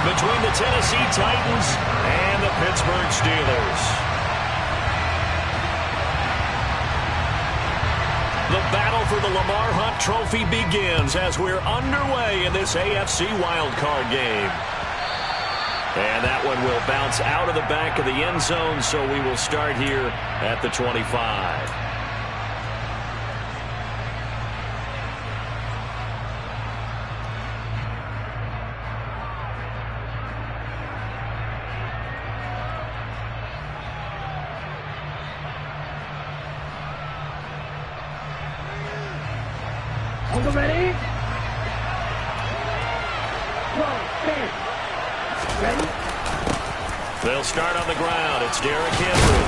between the Tennessee Titans and the Pittsburgh Steelers. The battle for the Lamar Hunt Trophy begins as we're underway in this AFC wildcard game. And that one will bounce out of the back of the end zone, so we will start here at the 25. Hold it ready. Ready? They'll start on the ground. It's Derrick Henry.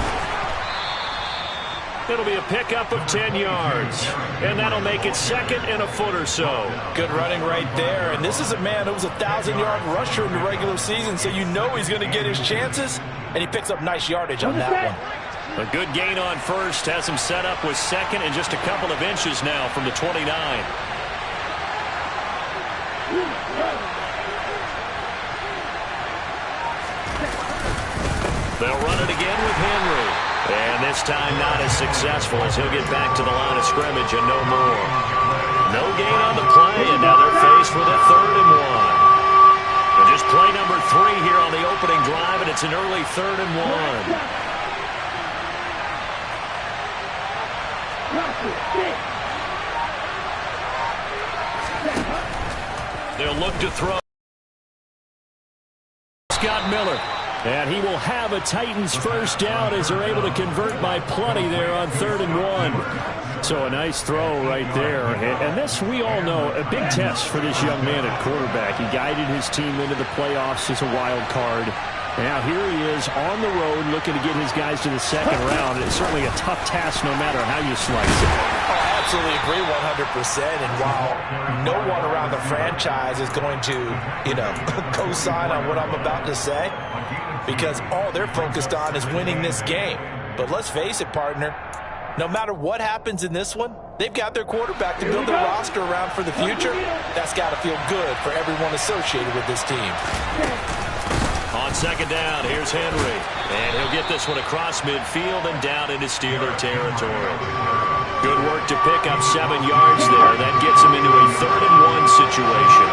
It'll be a pickup of 10 yards. And that'll make it second and a foot or so. Good running right there. And this is a man who was a 1,000-yard rusher in the regular season, so you know he's going to get his chances. And he picks up nice yardage on that one. A good gain on first. Has him set up with second and just a couple of inches now from the 29. They'll run it again with Henry. And this time not as successful as he'll get back to the line of scrimmage and no more. No gain on the play, and now they're faced with a 3rd and 1. And just play number 3 here on the opening drive, and it's an early 3rd and 1. They'll look to throw. Scott Miller. And he will have a Titans first down as they're able to convert by plenty there on 3rd and 1. So a nice throw right there. And this, we all know, a big test for this young man at quarterback. He guided his team into the playoffs as a wild card. Now here he is on the road looking to get his guys to the second round. It's certainly a tough task no matter how you slice it. I absolutely agree 100%. And while no one around the franchise is going to, co-sign on what I'm about to say, because all they're focused on is winning this game. But let's face it, partner, no matter what happens in this one, they've got their quarterback to build their roster around for the future. That's got to feel good for everyone associated with this team. On second down, here's Henry. And he'll get this one across midfield and down into Steeler territory. Good work to pick up 7 yards there. That gets him into a 3rd and 1 situation.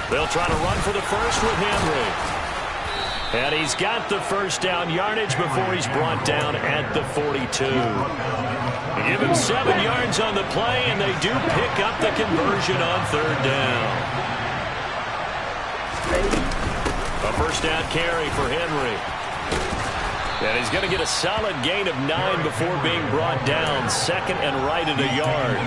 They'll try to run for the first with Henry. And he's got the first down yardage before he's brought down at the 42. Give him 7 yards on the play, and they do pick up the conversion on 3rd down. A first down carry for Henry. And he's going to get a solid gain of 9 before being brought down. Second and right at a yard.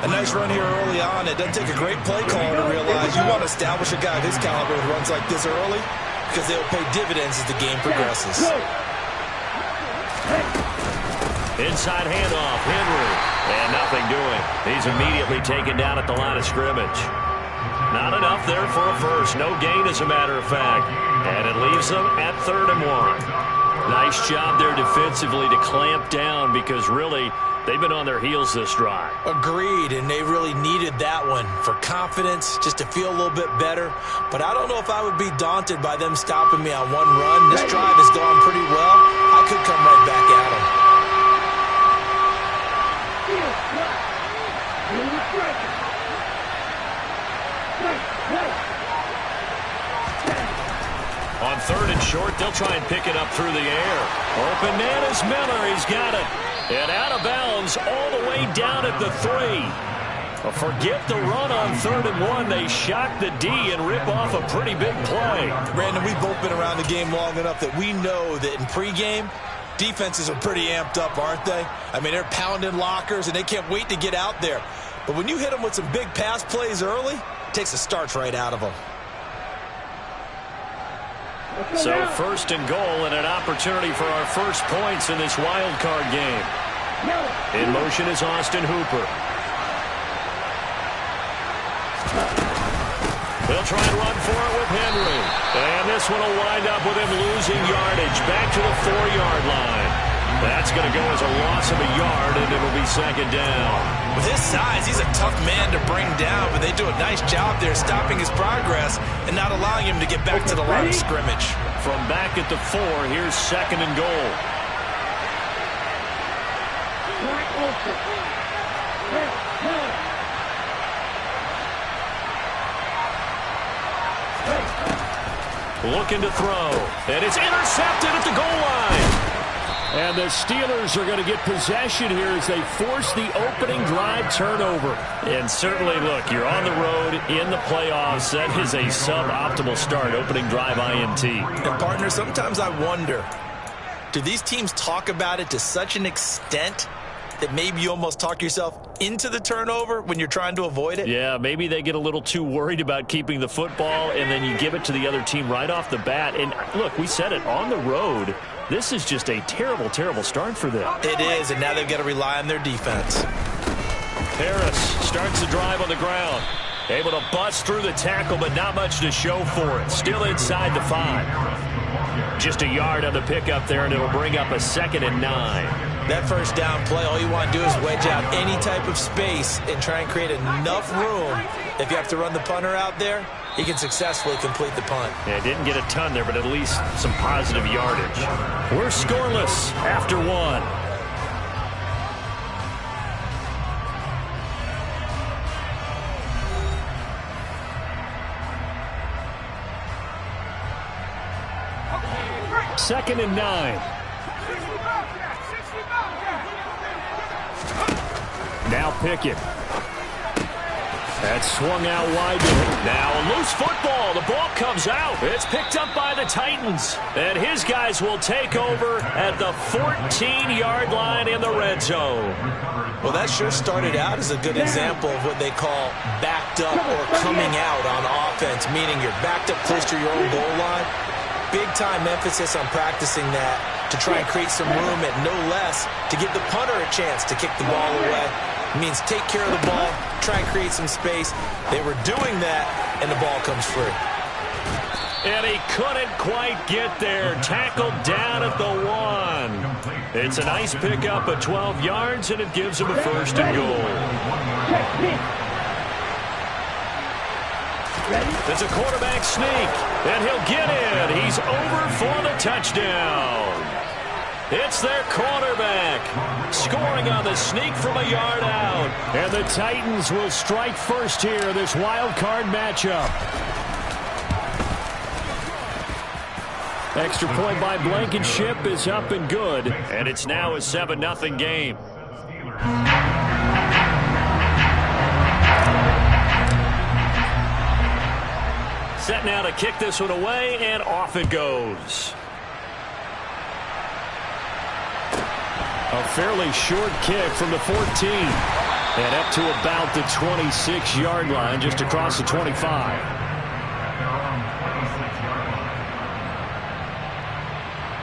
A nice run here early on. It doesn't take a great play caller to realize you want to establish a guy of his caliber with runs like this early, because they'll pay dividends as the game progresses. Inside handoff, Henry. And nothing doing. He's immediately taken down at the line of scrimmage. Not enough there for a first. No gain, as a matter of fact. And it leaves them at 3rd and 1. Nice job there defensively to clamp down, because really, they've been on their heels this drive. Agreed, and they really needed that one for confidence, just to feel a little bit better. But I don't know if I would be daunted by them stopping me on one run. This drive has gone pretty well. I could come right back at them. On 3rd and short, they'll try and pick it up through the air. Open man is Miller. He's got it. And out of bounds all the way down at the 3. Forget the run on 3rd and 1. They shock the D and rip off a pretty big play. Brandon, we've both been around the game long enough that we know that in pregame, defenses are pretty amped up, aren't they? I mean, they're pounding lockers, and they can't wait to get out there. But when you hit them with some big pass plays early, it takes the starch right out of them. So 1st and goal, and an opportunity for our first points in this wild card game. In motion is Austin Hooper. They'll try and run for it with Henry. And this one will wind up with him losing yardage back to the 4-yard line. That's going to go as a loss of a yard, and it'll be second down. With his size, he's a tough man to bring down, but they do a nice job there stopping his progress and not allowing him to get back to the line of scrimmage. From back at the 4, here's second and goal. Looking to throw, and it's intercepted at the goal line. And the Steelers are going to get possession here as they force the opening drive turnover. And certainly, look, you're on the road in the playoffs. That is a suboptimal start, opening drive INT. And, partner, sometimes I wonder, do these teams talk about it to such an extent that maybe you almost talk yourself into the turnover when you're trying to avoid it? Yeah, maybe they get a little too worried about keeping the football, and then you give it to the other team right off the bat. And, look, we said it, on the road, this is just a terrible, terrible start for them. It is, and now they've got to rely on their defense. Harris starts the drive on the ground. Able to bust through the tackle, but not much to show for it. Still inside the 5. Just a yard on the pickup there, and it'll bring up a 2nd and 9. That first down play, all you want to do is wedge out any type of space and try and create enough room. If you have to run the punter out there, he can successfully complete the punt. Yeah, didn't get a ton there, but at least some positive yardage. We're scoreless after 1. Second and 9. Now Pickett. That's swung out wide to him. Now a loose football. The ball comes out. It's picked up by the Titans. And his guys will take over at the 14-yard line in the red zone. Well, that sure started out as a good example of what they call backed up or coming out on offense, meaning you're backed up close to your own goal line. Big-time emphasis on practicing that to try and create some room at no less to give the punter a chance to kick the ball away. It means take care of the ball, try and create some space. They were doing that, and the ball comes free. And he couldn't quite get there. Tackled down at the 1. It's a nice pickup of 12 yards, and it gives him a 1st and goal. There's a quarterback sneak, and he'll get in. He's over for the touchdown. It's their quarterback scoring on the sneak from a yard out. And the Titans will strike first here, this wild card matchup. Extra point by Blankenship is up and good. And it's now a 7-0 game. Set now to kick this one away, and off it goes. A fairly short kick from the 14. And up to about the 26-yard line, just across the 25.